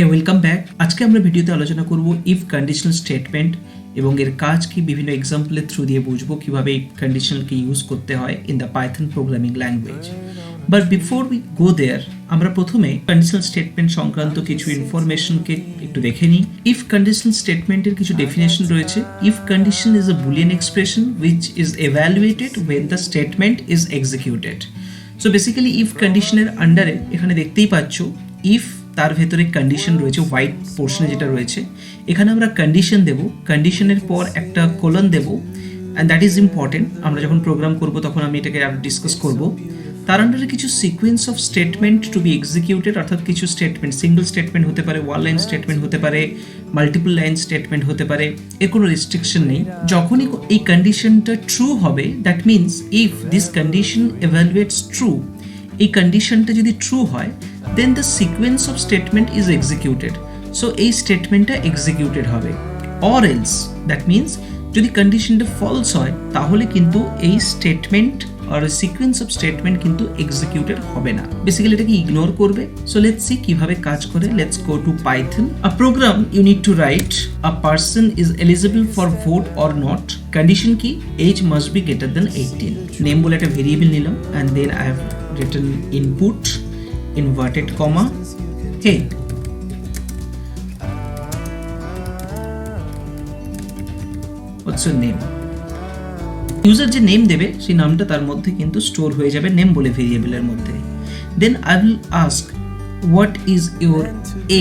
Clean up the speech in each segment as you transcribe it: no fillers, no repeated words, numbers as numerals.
হে welcome back. আজকে আমরা ভিডিওতে আলোচনা করব ইফ কন্ডিশনাল স্টেটমেন্ট এবং এর কাজ কি, বিভিন্ন এক্সাম্পলের থ্রু দিয়ে বুঝবো কিভাবে এই কন্ডিশনালকে ইউজ করতে হয় in the Python programming language. But before we go there, আমরা প্রথমে কন্ডিশনাল স্টেটমেন্ট সংক্রান্ত কিছু ইনফরমেশনকে একটু দেখে নিই। ইফ কন্ডিশনাল স্টেটমেন্টের কিছু ডেফিনেশন রয়েছে। If condition is a Boolean expression which is evaluated when the statement is executed. So basically if কন্ডিশনের আন্ডারে এখানে দেখতেই পাচ্ছ ইফ তার ভেতরে কন্ডিশন রয়েছে, হোয়াইট পোর্শনে যেটা রয়েছে এখানে আমরা কন্ডিশন দেব, কন্ডিশনের পর একটা কোলন দেব, অ্যান্ড দ্যাট ইজ ইম্পর্টেন্ট। আমরা যখন প্রোগ্রাম করব তখন আমি এটাকে আরো ডিসকাস করব। তার আন্ডারে কিছু sequence of statement to be executed, অর্থাৎ কিছু স্টেটমেন্ট সিঙ্গল স্টেটমেন্ট হতে পারে, ওয়ান লাইন স্টেটমেন্ট হতে পারে, মাল্টিপল লাইন স্টেটমেন্ট হতে পারে, এর কোনো রেস্ট্রিকশন নেই। যখনই এই কন্ডিশনটা ট্রু হবে, that means if this condition evaluates true, এই কন্ডিশনটা যদি ট্রু হয় then the sequence of statement is executed. So এই স্টেটমেন্টটা এক্সিকিউটেড হবে। or else that means যদি কন্ডিশনটা ফলস হয় তাহলে কিন্তু এই স্টেটমেন্ট আর সিকোয়েন্স অফ স্টেটমেন্ট কিন্তু এক্সিকিউটেড হবে না, বেসিক্যালি এটাকে ইগনোর করবে। সো লেটস সি কিভাবে কাজ করে। Let's go to Python. A program you need to write a person is eligible for vote or not. Condition কি? Age must be greater than 18। Name বলে একটা ভেরিয়েবল নিলাম, and then I have written input inverted comma hey, what's your name? User যে name দেবে সেই নামটা তার মধ্যে কিন্তু স্টোর হয়ে যাবে নেম বলে ভেরিয়েবলের মধ্যে। Then I will ask what is your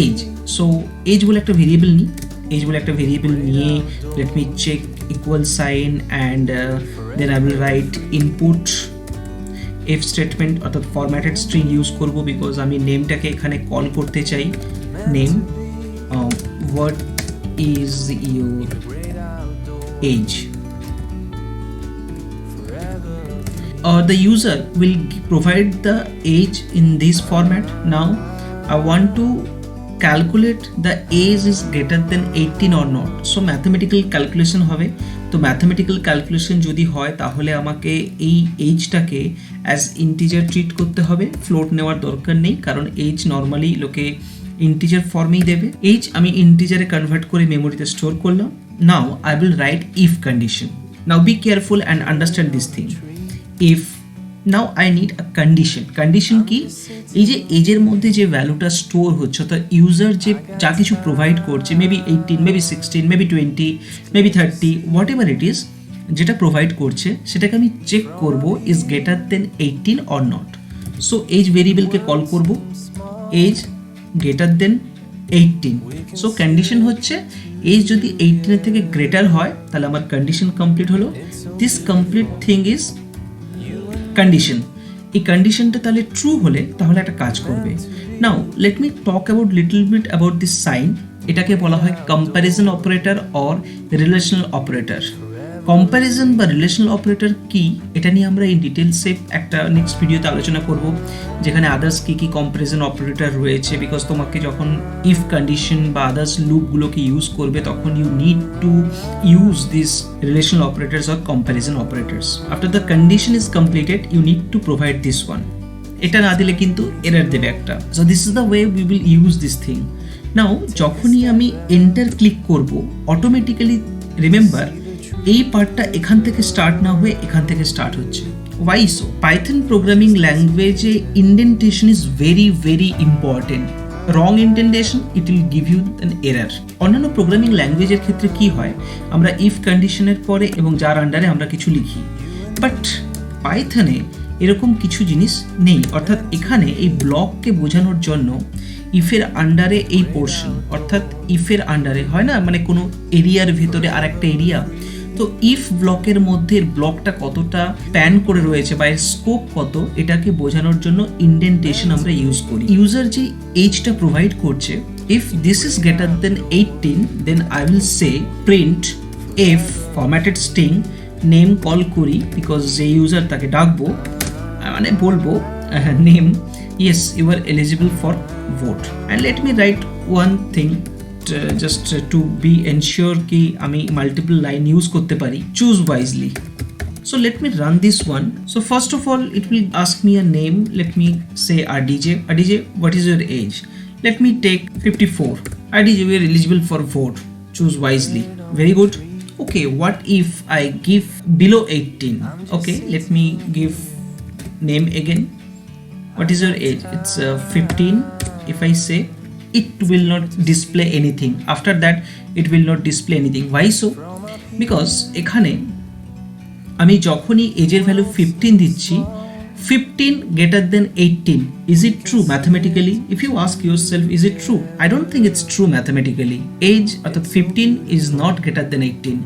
age. So age বলে একটা ভেরিয়েবল নিই, এজ বলে একটা ভেরিয়েবল নিয়ে let me check equal sign, and then I will write input if statement, অর্থাৎ ফরম্যাটেড স্ট্রিং ইউজ করব বিকজ আমি নেমটাকে এখানে কল করতে চাই। Name what is your age. The user will provide the age in this format. Now I want to calculate the age is greater than 18 or not. So mathematical calculation হবে। তো mathematical calculation যদি হয় তাহলে আমাকে এই এইজটাকে as integer treat করতে হবে, float নেওয়ার দরকার নেই, কারণ এইজ নর্মালি লোকে ইন্টিজার ফর্মেই দেবে। এইজ আমি ইন্টিজারে কনভার্ট করে মেমোরিতে স্টোর করলাম। Now I will right if condition. Now be careful and understand this thing. If now I need a condition. Condition কি? এই যে এজের মধ্যে যে ভ্যালুটা স্টোর হচ্ছে, অর্থাৎ ইউজার যে যা কিছু প্রোভাইড করছে, maybe 18, maybe 16, maybe 20, maybe 30, whatever it is, যেটা প্রোভাইড করছে সেটাকে আমি চেক করব is greater than 18 or not. So age ভেরিয়েবলকে কল করব, age greater than 18। So condition হচ্ছে এজ যদি 18 এর থেকে গ্রেটার হয় তাহলে আমার কন্ডিশন কমপ্লিট হলো। This complete thing is condition. এই কন্ডিশনটা তাহলে ট্রু হলে তাহলে একটা কাজ করবে। Now let me talk about little bit about this sign. এটাকে বলা হয় comparison operator or relational operator. Comparison বা রিলেশনাল অপারেটর কি, এটা নিয়ে আমরা এই ডিটেলসে একটা নেক্সট ভিডিওতে আলোচনা করব, যেখানে আদার্স কি কি কম্প্যারিজন অপারেটর রয়েছে। বিকজ তোমাকে যখন ইফ কন্ডিশন বা আদার্স লুপগুলোকে ইউজ করবে তখন you need to use this relational operators or comparison operators. After the condition is completed you need to provide this one. এটা না দিলে কিন্তু এরর দেবে একটা। So this is the way we will use this thing. Now যখনই আমি enter click করব automatically remember এই পার্টটা এখান থেকে স্টার্ট না হয়ে এখান থেকে স্টার্ট হচ্ছে। Why so? পাইথন প্রোগ্রামিং ল্যাঙ্গুয়েজে indentation is very very important. Wrong indentation it will give you an error. অন্যান্য প্রোগ্রামিং ল্যাঙ্গুয়েজের ক্ষেত্রে কি হয়, আমরা ইফ কন্ডিশনের পরে এবং যার আন্ডারে আমরা কিছু লিখি, বাট পাইথনে এরকম কিছু জিনিস নেই। অর্থাৎ এখানে এই ব্লককে বোঝানোর জন্য ইফের আন্ডারে এই পোর্শন, অর্থাৎ ইফের আন্ডারে হয় না মানে কোনো এরিয়ার ভেতরে আর একটা এরিয়া, তো ইফ ব্লকের মধ্যে ব্লকটা কতটা প্যান করে রয়েছে বা এর স্কোপ কত, এটাকে বোঝানোর জন্য ইন্ডেন্টেশন আমরা ইউজ করি। ইউজার যে এজটা প্রোভাইড করছে, if this is greater than 18 then I will say print f formatted string name call করি, বিকজ যে ইউজার তাকে ডাকবো মানে বলবো name yes you are eligible for vote, and let me write one thing just to be ensure ki ami multiple line use korte pari. Choose wisely. So let me run this one. So first of all it will ask me a name. Let me say RDJ. RDJ, what is your age? Let me take 54. ID you are eligible for vote, choose wisely. Very good. Okay, what if I give below 18? Okay, let me give name again. What is your age? It's 15. If I say, it will not display anything. After that it will not display anything. Why so? Because এখানে আমি যখনই এজের value 15 দিচ্ছি, 15 greater than 18, is it true mathematically? If you ask yourself, is it true? I don't think it's true mathematically. Age অর্থাৎ 15 is not greater than 18.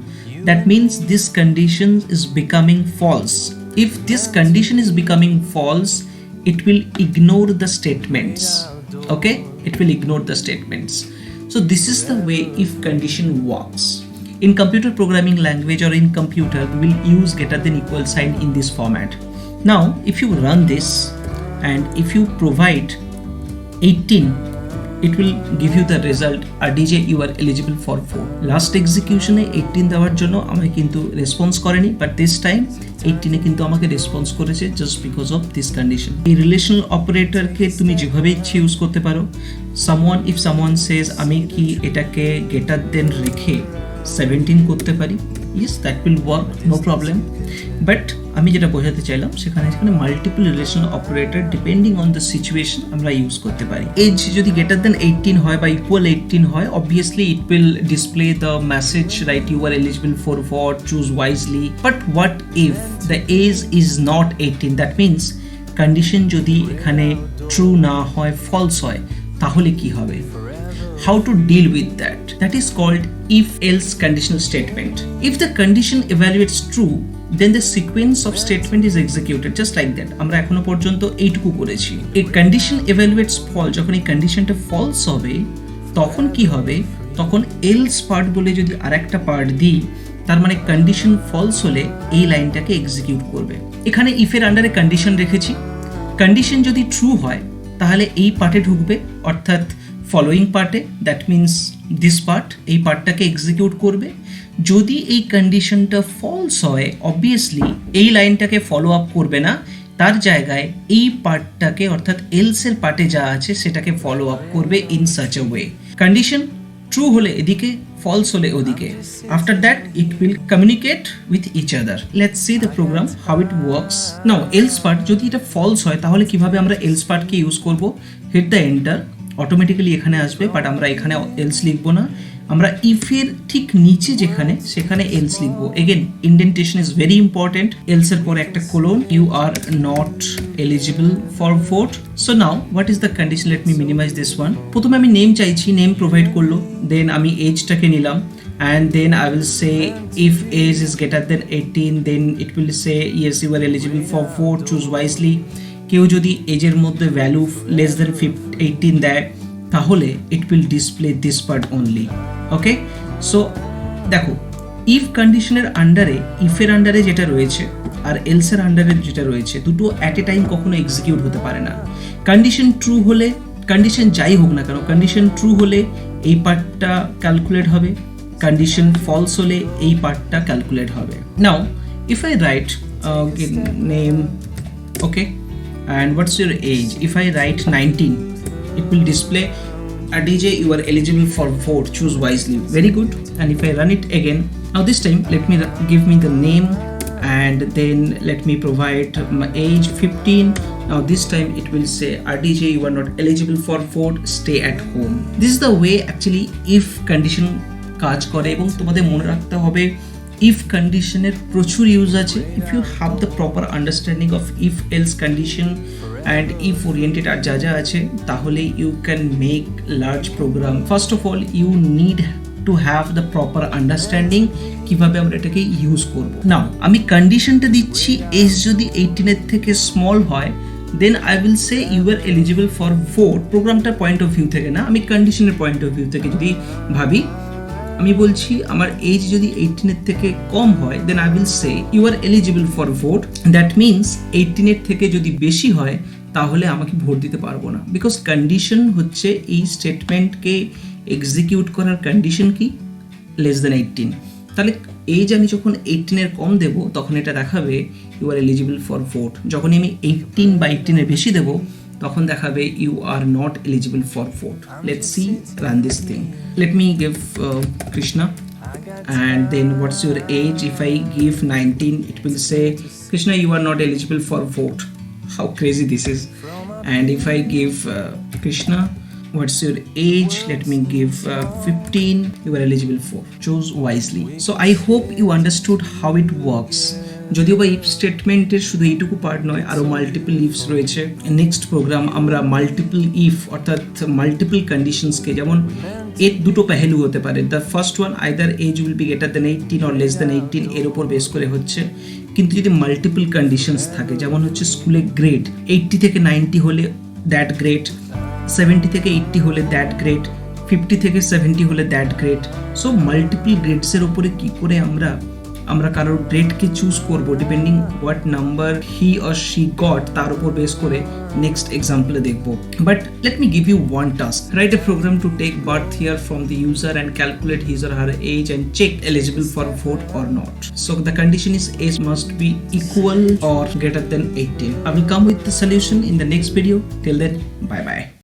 That means this condition is becoming false. If this condition is becoming false, it will ignore the statements. Okay, it will ignore the statements. So this is the way if condition works. In computer programming language or in computer, we will use greater than equal sign in this format. Now if you run this and if you provide 18, it will give you the result, RDJ you are eligible for vote. Last execution এ 18 দেওয়ার জন্য আমাকে কিন্তু response করেনি, but this time 18 এ কিন্তু আমাকে response করেছে just because of this condition. এই relational অপারেটরকে তুমি যেভাবে ইচ্ছে ইউজ করতে পারো। সামওয়ান ইফ সামওয়ান সেজ আমি কি এটাকে গ্রেটার দেন রেখে 17 করতে পারি, yes that will work, no problem. But আমি যেটা বোঝাতে চাইলাম সেখানে multiple relational operator depending on the situation আমরা ইউজ করতে পারি। এজ যদি গ্রেটার দেন 18 হয় বা ইকুয়াল 18 হয়, obviously it will display the message right you are eligible for vote, choose wisely. But what if the age is not 18? That means condition যদি এখানে true না হয়, ফলস হয়, তাহলে কি হবে? How to deal with that? That is called if-else conditional statement. If the condition evaluates true, then the sequence of statement is executed just like that. আমরা এখনো পর্যন্ত এইটুকু করেছি। এই condition evaluates false, যখন এই কন্ডিশনটা ফলস হবে তখন কি হবে? তখন else পার্ট বলে যদি আরেকটা পার্ট দিই, তার মানে কন্ডিশন ফলস হলে এই লাইনটাকে এক্সিকিউট করবে। এখানে if এর আন্ডারে কন্ডিশন রেখেছি, কন্ডিশন যদি ট্রু হয় তাহলে এই পার্টে ঢুকবে, অর্থাৎ ফলোয়িং পার্টে, দ্যাট মিনস দিস পার্ট, এই পার্টটাকে এক্সিকিউট করবে। যদি এই কন্ডিশনটা ফলস হয়, অবভিয়াসলি এই লাইনটাকে ফলো আপ করবে না, তার জায়গায় এই পার্টটাকে অর্থাৎ এলসের পার্টে যা আছে সেটাকে ফলো আপ করবে in such a way. Condition true হলে এদিকে, ফলস হলে ওদিকে। After that it will communicate with each other. Let's see the program how it works. Now else part যদি এটা ফলস হয় তাহলে কিভাবে আমরা এলস পার্টকে ইউজ করব? হিট দ্য এন্টার, অটোমেটিক্যালি এখানে আসবে, বাট আমরা এখানে এলস লিখবো না, আমরা ইফের ঠিক নিচে যেখানে সেখানে এলস লিখবো। Again indentation is very important. Else এর পরে একটা colon, you are not eligible for vote. So now what is the condition? Let me minimize this one. প্রথমে আমি নেম চাইছি, নেম প্রোভাইড করলো, দেন আমি এজটাকে নিলাম, and then I will say if age is greater than 18, then it will say yes you are eligible for vote, choose wisely. কেউ যদি এজের মধ্যে ভ্যালু লেস দেন 18 দেয় তাহলে ইট will display this part only. Okay, so দেখো if কন্ডিশনের আন্ডারে, ইফের আন্ডারে যেটা রয়েছে আর এলসের আন্ডারে যেটা রয়েছে, দুটো অ্যাট এ টাইম কখনো এক্সিকিউট হতে পারে না। কন্ডিশন ট্রু হলে, কন্ডিশন যাই হোক না কেন, কন্ডিশন ট্রু হলে এই পার্টটা ক্যালকুলেট হবে, কন্ডিশন ফলস হলে এই পার্টটা ক্যালকুলেট হবে। নাও if I right name, okay, and what's your age? If I write 19, it will display RDJ you are eligible for vote, choose wisely. Very good. And if I run it again, now this time let me give me the name and then let me provide my age 15. Now this time it will say RDJ you are not eligible for vote, stay at home. This is the way actually if condition কাজ করে। এবং তোমাদের মনে রাখতে হবে if কন্ডিশনের প্রচুর use আছে। If you have the proper understanding of if else condition and if oriented আর যা যা আছে, তাহলে you can make large program. First of all you need to have the proper understanding কিভাবে আমরা এটাকে ইউজ করবো। নাও আমি কন্ডিশনটা দিচ্ছি এজ যদি 18 থেকে স্মল হয়, then I will say you are eligible for vote. প্রোগ্রামটার পয়েন্ট অফ ভিউ থেকে না, আমি কন্ডিশনের পয়েন্ট অফ ভিউ থেকে যদি ভাবি, আমি বলছি আমার এজ যদি 18 থেকে কম হয়, then I will say you are eligible for vote. That means 18 থেকে যদি বেশি হয় তাহলে আমাকে ভোট দিতে পারবো না, বিকজ কন্ডিশন হচ্ছে এই স্টেটমেন্টকে এক্সিকিউট করার কন্ডিশন কি, লেস দেন 18। তাহলে এজ আমি যখন 18 কম দেবো তখন এটা দেখাবে you are eligible for vote. যখন আমি 18 বা 18 বেশি দেবো তখন দেখাবে you are not eligible for vote. Let's see, run this thing. Let me give Krishna, and then what's your age? If I give 19, it will say Krishna, you are not eligible for vote. How crazy this is. And if I give Krishna, what's your age? Let me give 15, you are eligible for. Choose wisely. So I hope you understood how it works. যদিও বা if স্টেটমেন্টের শুধু এইটুকু part নয়, আরও multiple ifs রয়েছে। Next program আমরা multiple if অর্থাৎ মাল্টিপল কন্ডিশনসকে, যেমন এর দুটো পেহেলু হতে পারে। The first one, either age will be greater than 18 or less than 18, এর উপর বেস করে হচ্ছে। কিন্তু যদি মাল্টিপল কন্ডিশনস থাকে, যেমন হচ্ছে স্কুলে গ্রেড 80 থেকে 90 হলে দ্যাট গ্রেড, 70 থেকে 80 হলে দ্যাট গ্রেড, 50 থেকে 70 হলে দ্যাট গ্রেড। সো মাল্টিপল গ্রেডসের ওপরে কী করে আমরা কারোর গ্রেডকে চুজ করবো depending what number he or she got, তার উপর বেস করে নেক্সট এক্সাম্পলে দেখবো। But let me give you one task, write a program to take birth year from the user and calculate his or her age and check eligible for vote or not. So the condition is age must be equal or greater than 18. I will come with the solution in the next video. Till then, bye bye.